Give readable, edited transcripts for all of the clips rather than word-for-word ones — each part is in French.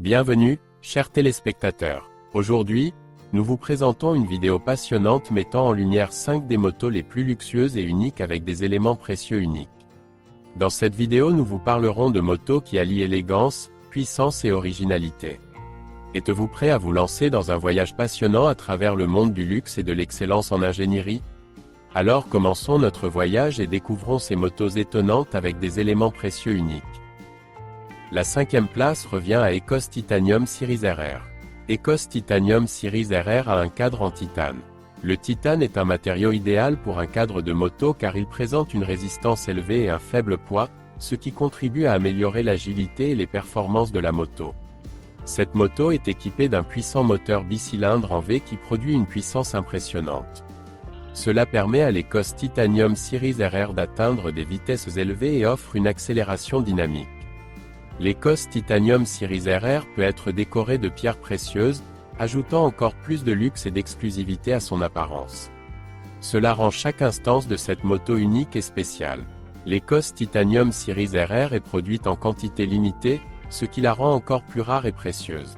Bienvenue, chers téléspectateurs. Aujourd'hui, nous vous présentons une vidéo passionnante mettant en lumière 5 des motos les plus luxueuses et uniques avec des éléments précieux uniques. Dans cette vidéo, nous vous parlerons de motos qui allient élégance, puissance et originalité. Êtes-vous prêt à vous lancer dans un voyage passionnant à travers le monde du luxe et de l'excellence en ingénierie? Alors commençons notre voyage et découvrons ces motos étonnantes avec des éléments précieux uniques. La 5e place revient à Ecos Titanium Series RR. Ecos Titanium Series RR a un cadre en titane. Le titane est un matériau idéal pour un cadre de moto car il présente une résistance élevée et un faible poids, ce qui contribue à améliorer l'agilité et les performances de la moto. Cette moto est équipée d'un puissant moteur bicylindre en V qui produit une puissance impressionnante. Cela permet à l'Ecos Titanium Series RR d'atteindre des vitesses élevées et offre une accélération dynamique. L'Ecos Titanium Series RR peut être décoré de pierres précieuses, ajoutant encore plus de luxe et d'exclusivité à son apparence. Cela rend chaque instance de cette moto unique et spéciale. L'Ecos Titanium Series RR est produite en quantité limitée, ce qui la rend encore plus rare et précieuse.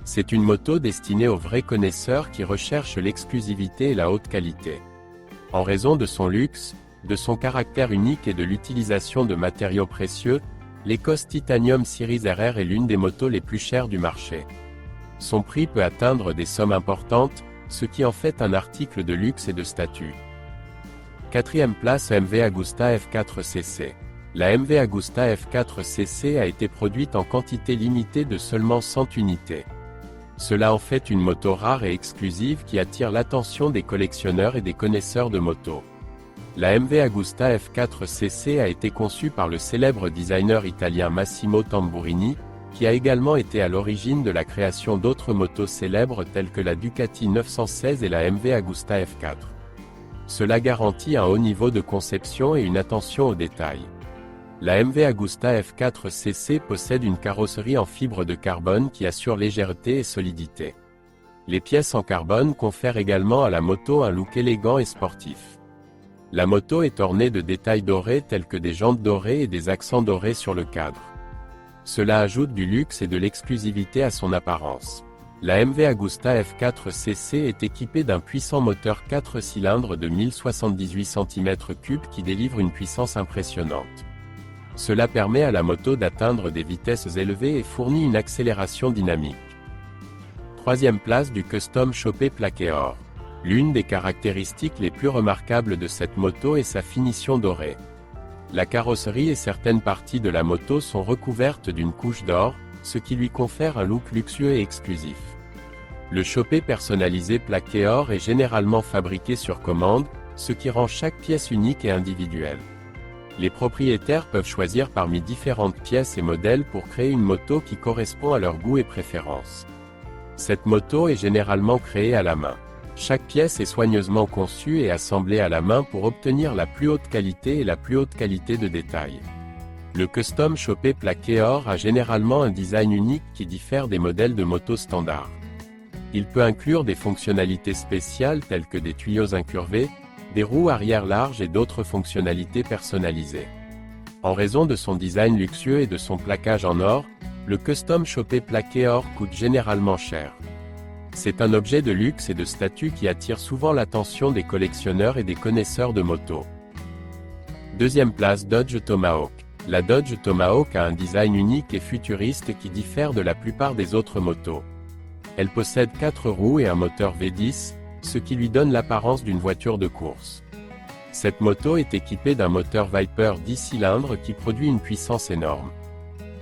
C'est une moto destinée aux vrais connaisseurs qui recherchent l'exclusivité et la haute qualité. En raison de son luxe, de son caractère unique et de l'utilisation de matériaux précieux, l'Ecos Titanium Series RR est l'une des motos les plus chères du marché. Son prix peut atteindre des sommes importantes, ce qui en fait un article de luxe et de statut. 4e place MV Agusta F4cc. La MV Agusta F4cc a été produite en quantité limitée de seulement 100 unités. Cela en fait une moto rare et exclusive qui attire l'attention des collectionneurs et des connaisseurs de motos. La MV Agusta F4cc a été conçue par le célèbre designer italien Massimo Tamburini, qui a également été à l'origine de la création d'autres motos célèbres telles que la Ducati 916 et la MV Agusta F4. Cela garantit un haut niveau de conception et une attention aux détails. La MV Agusta F4cc possède une carrosserie en fibre de carbone qui assure légèreté et solidité. Les pièces en carbone confèrent également à la moto un look élégant et sportif. La moto est ornée de détails dorés tels que des jantes dorées et des accents dorés sur le cadre. Cela ajoute du luxe et de l'exclusivité à son apparence. La MV Agusta F4cc est équipée d'un puissant moteur 4 cylindres de 1078 cm3 qui délivre une puissance impressionnante. Cela permet à la moto d'atteindre des vitesses élevées et fournit une accélération dynamique. 3e place du Custom Chopé plaqué or. L'une des caractéristiques les plus remarquables de cette moto est sa finition dorée. La carrosserie et certaines parties de la moto sont recouvertes d'une couche d'or, ce qui lui confère un look luxueux et exclusif. Le chopé personnalisé plaqué or est généralement fabriqué sur commande, ce qui rend chaque pièce unique et individuelle. Les propriétaires peuvent choisir parmi différentes pièces et modèles pour créer une moto qui correspond à leur goût et préférences. Cette moto est généralement créée à la main. Chaque pièce est soigneusement conçue et assemblée à la main pour obtenir la plus haute qualité et la plus haute qualité de détail. Le Custom Chopé plaqué or a généralement un design unique qui diffère des modèles de moto standards. Il peut inclure des fonctionnalités spéciales telles que des tuyaux incurvés, des roues arrière larges et d'autres fonctionnalités personnalisées. En raison de son design luxueux et de son plaquage en or, le Custom Chopé plaqué or coûte généralement cher. C'est un objet de luxe et de statut qui attire souvent l'attention des collectionneurs et des connaisseurs de motos. 2e place Dodge Tomahawk. La Dodge Tomahawk a un design unique et futuriste qui diffère de la plupart des autres motos. Elle possède 4 roues et un moteur V10, ce qui lui donne l'apparence d'une voiture de course. Cette moto est équipée d'un moteur Viper 10 cylindres qui produit une puissance énorme.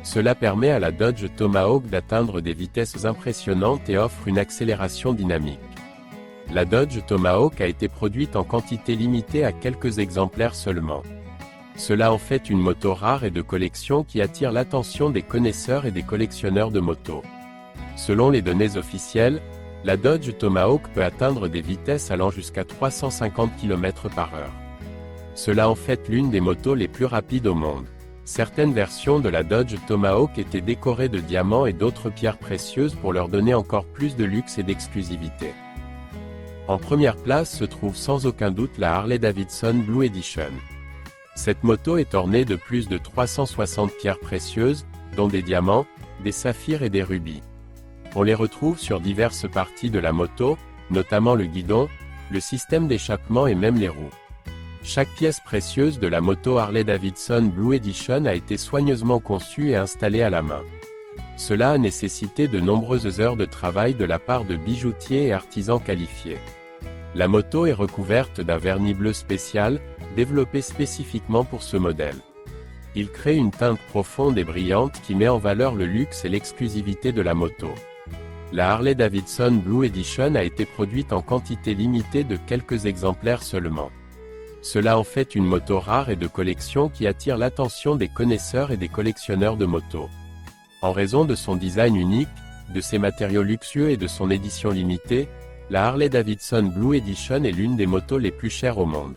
Cela permet à la Dodge Tomahawk d'atteindre des vitesses impressionnantes et offre une accélération dynamique. La Dodge Tomahawk a été produite en quantité limitée à quelques exemplaires seulement. Cela en fait une moto rare et de collection qui attire l'attention des connaisseurs et des collectionneurs de motos. Selon les données officielles, la Dodge Tomahawk peut atteindre des vitesses allant jusqu'à 350 km/h. Cela en fait l'une des motos les plus rapides au monde. Certaines versions de la Dodge Tomahawk étaient décorées de diamants et d'autres pierres précieuses pour leur donner encore plus de luxe et d'exclusivité. En première place se trouve sans aucun doute la Harley-Davidson Blue Edition. Cette moto est ornée de plus de 360 pierres précieuses, dont des diamants, des saphirs et des rubis. On les retrouve sur diverses parties de la moto, notamment le guidon, le système d'échappement et même les roues. Chaque pièce précieuse de la moto Harley-Davidson Blue Edition a été soigneusement conçue et installée à la main. Cela a nécessité de nombreuses heures de travail de la part de bijoutiers et artisans qualifiés. La moto est recouverte d'un vernis bleu spécial, développé spécifiquement pour ce modèle. Il crée une teinte profonde et brillante qui met en valeur le luxe et l'exclusivité de la moto. La Harley-Davidson Blue Edition a été produite en quantité limitée de quelques exemplaires seulement. Cela en fait une moto rare et de collection qui attire l'attention des connaisseurs et des collectionneurs de motos. En raison de son design unique, de ses matériaux luxueux et de son édition limitée, la Harley-Davidson Blue Edition est l'une des motos les plus chères au monde.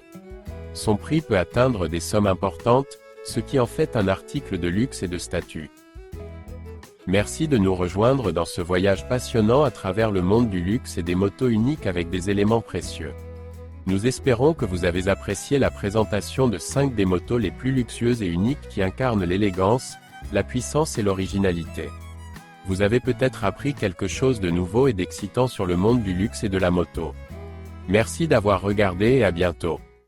Son prix peut atteindre des sommes importantes, ce qui en fait un article de luxe et de statut. Merci de nous rejoindre dans ce voyage passionnant à travers le monde du luxe et des motos uniques avec des éléments précieux. Nous espérons que vous avez apprécié la présentation de 5 des motos les plus luxueuses et uniques qui incarnent l'élégance, la puissance et l'originalité. Vous avez peut-être appris quelque chose de nouveau et d'excitant sur le monde du luxe et de la moto. Merci d'avoir regardé et à bientôt.